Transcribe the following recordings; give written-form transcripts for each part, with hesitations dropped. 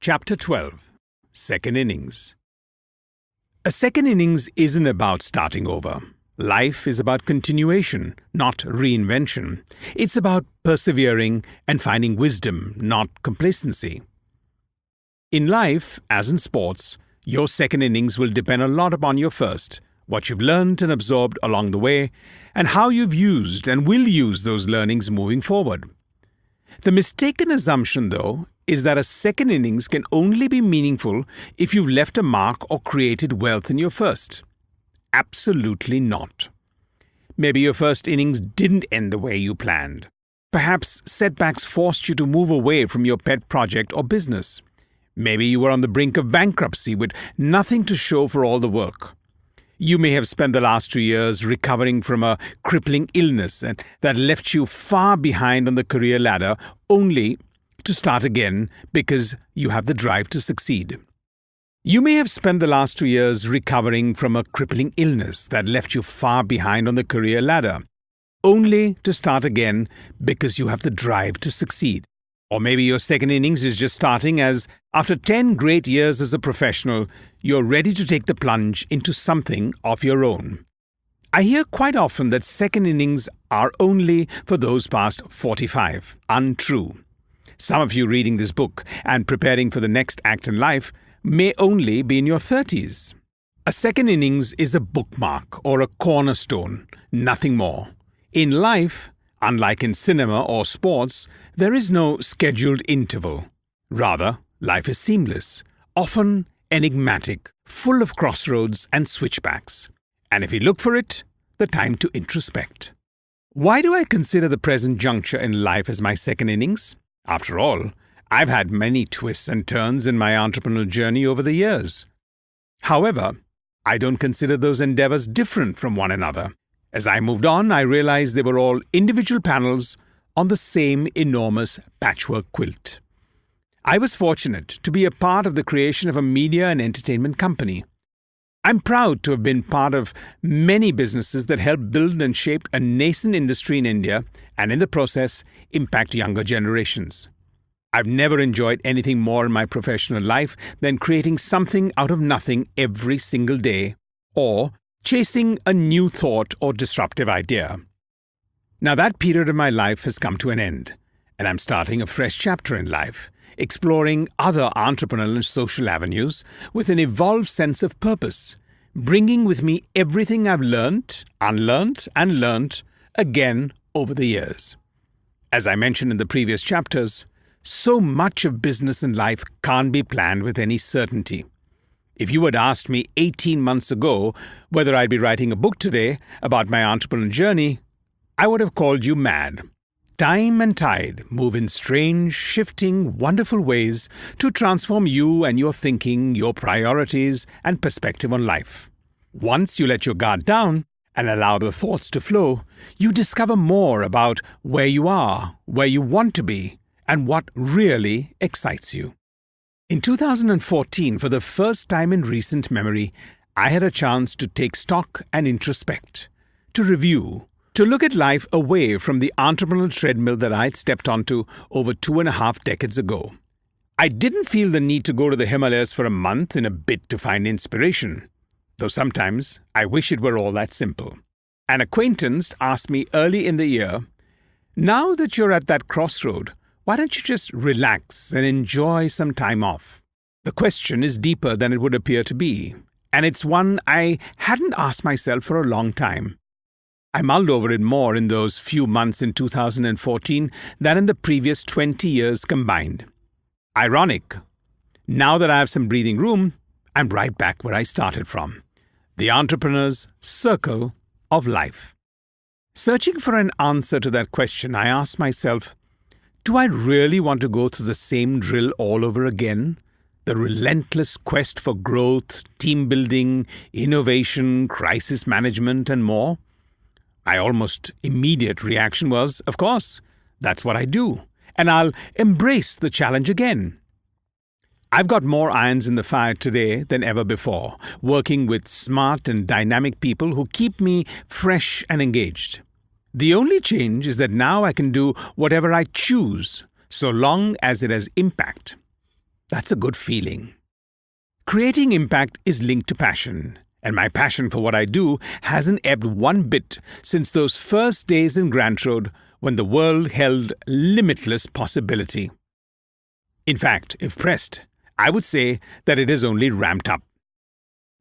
Chapter 12. Second Innings. A second innings isn't about starting over. Life is about continuation, not reinvention. It's about persevering and finding wisdom, not complacency. In life, as in sports, your second innings will depend a lot upon your first, what you've learned and absorbed along the way, and how you've used and will use those learnings moving forward. The mistaken assumption, though, is that a second innings can only be meaningful if you've left a mark or created wealth in your first. Absolutely not. Maybe your first innings didn't end the way you planned. Perhaps setbacks forced you to move away from your pet project or business. Maybe you were on the brink of bankruptcy with nothing to show for all the work. You may have spent the last 2 years recovering from a crippling illness and that left you far behind on the career ladder, only to start again because you have the drive to succeed. You may have spent the last 2 years recovering from a crippling illness that left you far behind on the career ladder, only to start again because you have the drive to succeed. Or maybe your second innings is just starting as, after 10 great years as a professional, you're ready to take the plunge into something of your own. I hear quite often that second innings are only for those past 45. Untrue. Some of you reading this book and preparing for the next act in life may only be in your 30s. A second innings is a bookmark or a cornerstone, nothing more. In life, unlike in cinema or sports, there is no scheduled interval. Rather, life is seamless, often enigmatic, full of crossroads and switchbacks. And if you look for it, the time to introspect. Why do I consider the present juncture in life as my second innings? After all, I've had many twists and turns in my entrepreneurial journey over the years. However, I don't consider those endeavors different from one another. As I moved on, I realized they were all individual panels on the same enormous patchwork quilt. I was fortunate to be a part of the creation of a media and entertainment company. I'm proud to have been part of many businesses that helped build and shape a nascent industry in India and in the process impact younger generations. I've never enjoyed anything more in my professional life than creating something out of nothing every single day or chasing a new thought or disruptive idea. Now that period of my life has come to an end, and I'm starting a fresh chapter in life, exploring other entrepreneurial and social avenues with an evolved sense of purpose, bringing with me everything I've learned, unlearned, and learned again over the years. As I mentioned in the previous chapters, so much of business and life can't be planned with any certainty. If you had asked me 18 months ago whether I'd be writing a book today about my entrepreneurial journey, I would have called you mad. Time and tide move in strange, shifting, wonderful ways to transform you and your thinking, your priorities, and perspective on life. Once you let your guard down and allow the thoughts to flow, you discover more about where you are, where you want to be, and what really excites you. In 2014, for the first time in recent memory, I had a chance to take stock and introspect, to review, to look at life away from the entrepreneurial treadmill that I'd stepped onto over 2.5 decades ago. I didn't feel the need to go to the Himalayas for a month in a bid to find inspiration, though sometimes I wish it were all that simple. An acquaintance asked me early in the year, "Now that you're at that crossroad, why don't you just relax and enjoy some time off?" The question is deeper than it would appear to be, and it's one I hadn't asked myself for a long time. I mulled over it more in those few months in 2014 than in the previous 20 years combined. Ironic. Now that I have some breathing room, I'm right back where I started from. The entrepreneur's circle of life. Searching for an answer to that question, I asked myself, do I really want to go through the same drill all over again? The relentless quest for growth, team building, innovation, crisis management, and more? My almost immediate reaction was, of course, that's what I do, and I'll embrace the challenge again. I've got more irons in the fire today than ever before, working with smart and dynamic people who keep me fresh and engaged. The only change is that now I can do whatever I choose, so long as it has impact. That's a good feeling. Creating impact is linked to passion, and my passion for what I do hasn't ebbed one bit since those first days in Grant Road when the world held limitless possibility. In fact, if pressed, I would say that it has only ramped up.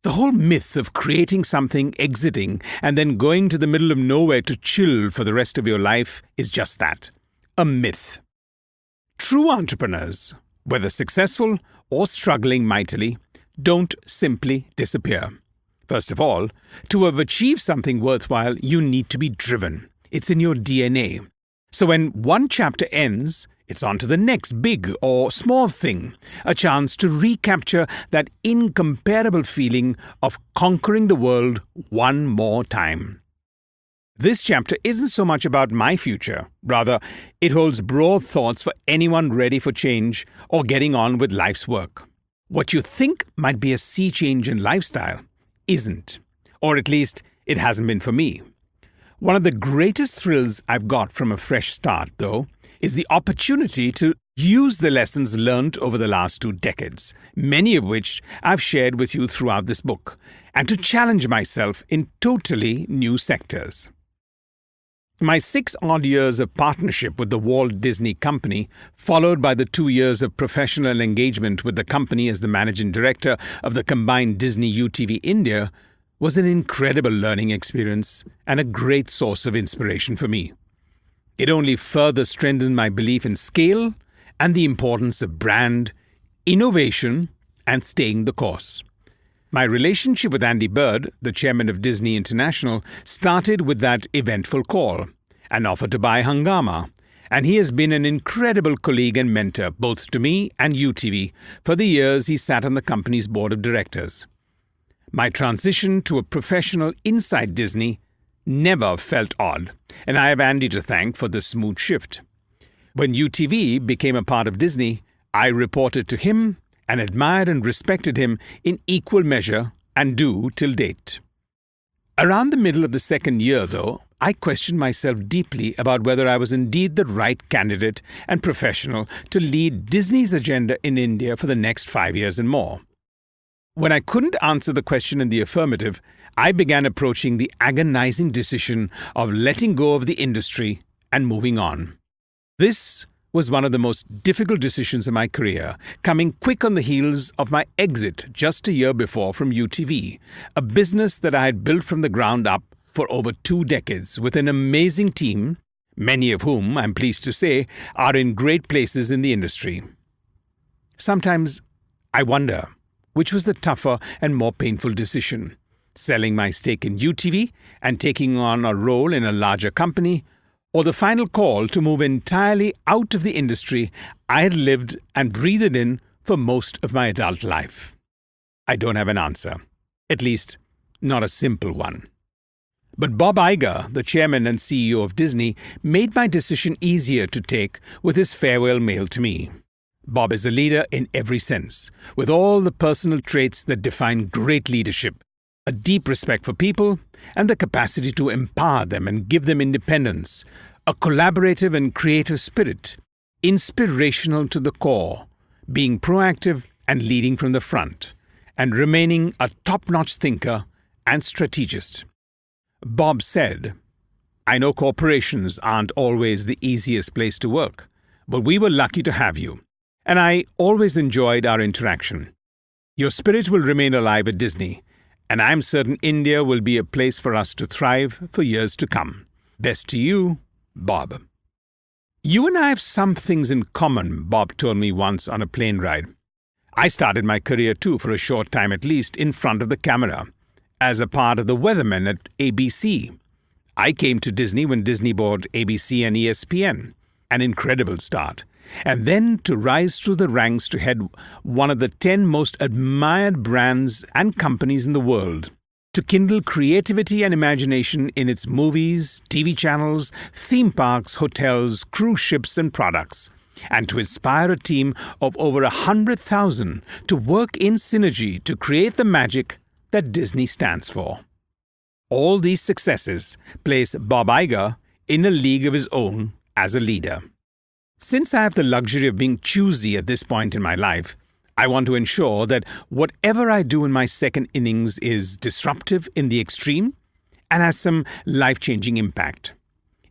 The whole myth of creating something, exiting, and then going to the middle of nowhere to chill for the rest of your life is just that, a myth. True entrepreneurs, whether successful or struggling mightily, don't simply disappear. First of all, to have achieved something worthwhile, you need to be driven. It's in your DNA. So when one chapter ends, it's on to the next big or small thing, a chance to recapture that incomparable feeling of conquering the world one more time. This chapter isn't so much about my future. Rather, it holds broad thoughts for anyone ready for change or getting on with life's work. What you think might be a sea change in lifestyle isn't, or at least it hasn't been for me. One of the greatest thrills I've got from a fresh start, though, is the opportunity to use the lessons learned over the last 2 decades, many of which I've shared with you throughout this book, and to challenge myself in totally new sectors. My 6-odd years of partnership with the Walt Disney Company, followed by the 2 years of professional engagement with the company as the managing director of the combined Disney UTV India, was an incredible learning experience and a great source of inspiration for me. It only further strengthened my belief in scale and the importance of brand, innovation, and staying the course. My relationship with Andy Bird, the chairman of Disney International, started with that eventful call, an offer to buy Hungama, and he has been an incredible colleague and mentor both to me and UTV for the years he sat on the company's board of directors. My transition to a professional inside Disney never felt odd, and I have Andy to thank for this smooth shift. When UTV became a part of Disney, I reported to him and admired and respected him in equal measure and do till date. Around the middle of the second year, though, I questioned myself deeply about whether I was indeed the right candidate and professional to lead Disney's agenda in India for the next 5 years and more. When I couldn't answer the question in the affirmative, I began approaching the agonizing decision of letting go of the industry and moving on. This was one of the most difficult decisions of my career, coming quick on the heels of my exit just a year before from UTV, a business that I had built from the ground up for over 2 decades with an amazing team, many of whom, I'm pleased to say, are in great places in the industry. Sometimes I wonder which was the tougher and more painful decision, selling my stake in UTV and taking on a role in a larger company, or the final call to move entirely out of the industry I had lived and breathed in for most of my adult life. I don't have an answer, at least not a simple one. But Bob Iger, the chairman and CEO of Disney, made my decision easier to take with his farewell mail to me. Bob is a leader in every sense, with all the personal traits that define great leadership, a deep respect for people, and the capacity to empower them and give them independence, a collaborative and creative spirit, inspirational to the core, being proactive and leading from the front, and remaining a top-notch thinker and strategist. Bob said, "I know corporations aren't always the easiest place to work, but we were lucky to have you, and I always enjoyed our interaction. Your spirit will remain alive at Disney, and I'm certain India will be a place for us to thrive for years to come. Best to you, Bob." "You and I have some things in common," Bob told me once on a plane ride. "I started my career too, for a short time at least, in front of the camera, as a part of the weathermen at ABC. I came to Disney when Disney bought ABC and ESPN, an incredible start. And then to rise through the ranks to head one of the 10 most admired brands and companies in the world, to kindle creativity and imagination in its movies, TV channels, theme parks, hotels, cruise ships, and products, and to inspire a team of over 100,000 to work in synergy to create the magic that Disney stands for. All these successes place Bob Iger in a league of his own as a leader. Since I have the luxury of being choosy at this point in my life, I want to ensure that whatever I do in my second innings is disruptive in the extreme and has some life-changing impact.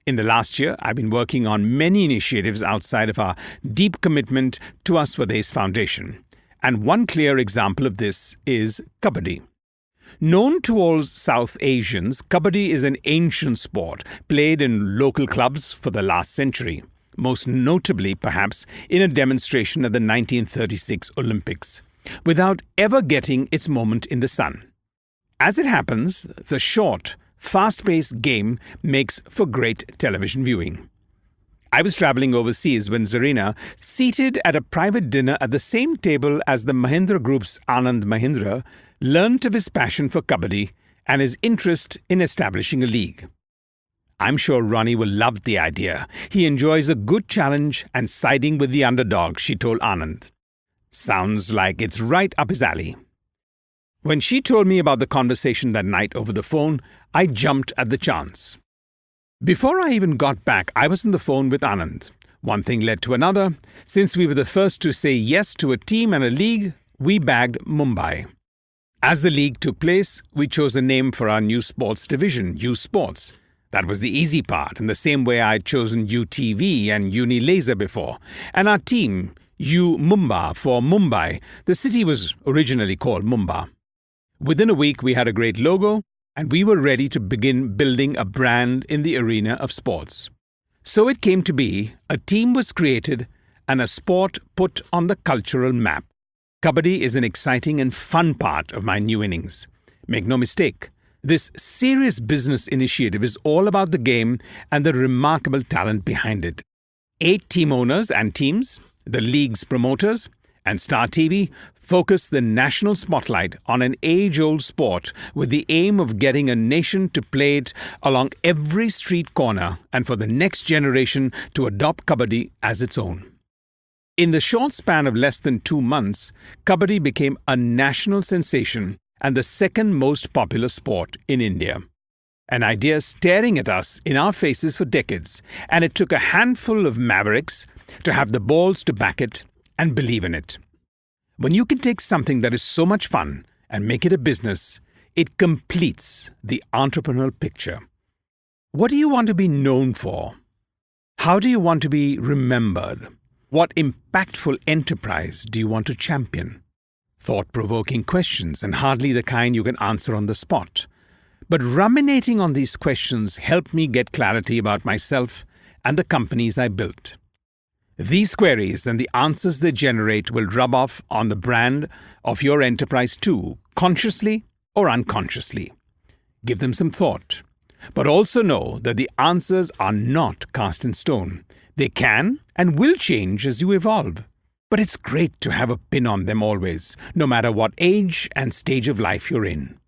In the last year, I've been working on many initiatives outside of our deep commitment to our Swadesh Foundation. And one clear example of this is Kabaddi. Known to all South Asians, Kabaddi is an ancient sport played in local clubs for the last century, most notably perhaps in a demonstration at the 1936 Olympics, without ever getting its moment in the sun. As it happens, the short, fast-paced game makes for great television viewing. I was traveling overseas when Zarina, seated at a private dinner at the same table as the Mahindra Group's Anand Mahindra, learnt of his passion for Kabaddi and his interest in establishing a league. I'm sure Ronnie will love the idea. He enjoys a good challenge and siding with the underdog, she told Anand. Sounds like it's right up his alley. When she told me about the conversation that night over the phone, I jumped at the chance. Before I even got back, I was on the phone with Anand. One thing led to another. Since we were the first to say yes to a team and a league, we bagged Mumbai. As the league took place, we chose a name for our new sports division, U Sports. That was the easy part, in the same way I'd chosen UTV and Unilaser before. And our team, U Mumba for Mumbai. The city was originally called Mumba. Within a week, we had a great logo, and we were ready to begin building a brand in the arena of sports. So it came to be, a team was created and a sport put on the cultural map. Kabaddi is an exciting and fun part of my new innings. Make no mistake, this serious business initiative is all about the game and the remarkable talent behind it. 8 team owners and teams, the league's promoters, and Star TV focus the national spotlight on an age-old sport with the aim of getting a nation to play it along every street corner and for the next generation to adopt Kabaddi as its own. In the short span of less than 2 months, Kabaddi became a national sensation and the second most popular sport in India. An idea staring at us in our faces for decades, and it took a handful of mavericks to have the balls to back it and believe in it. When you can take something that is so much fun and make it a business, it completes the entrepreneurial picture. What do you want to be known for? How do you want to be remembered? What impactful enterprise do you want to champion? Thought-provoking questions, and hardly the kind you can answer on the spot. But ruminating on these questions helped me get clarity about myself and the companies I built. These queries and the answers they generate will rub off on the brand of your enterprise too, consciously or unconsciously. Give them some thought. But also know that the answers are not cast in stone. They can and will change as you evolve. But it's great to have a pin on them always, no matter what age and stage of life you're in.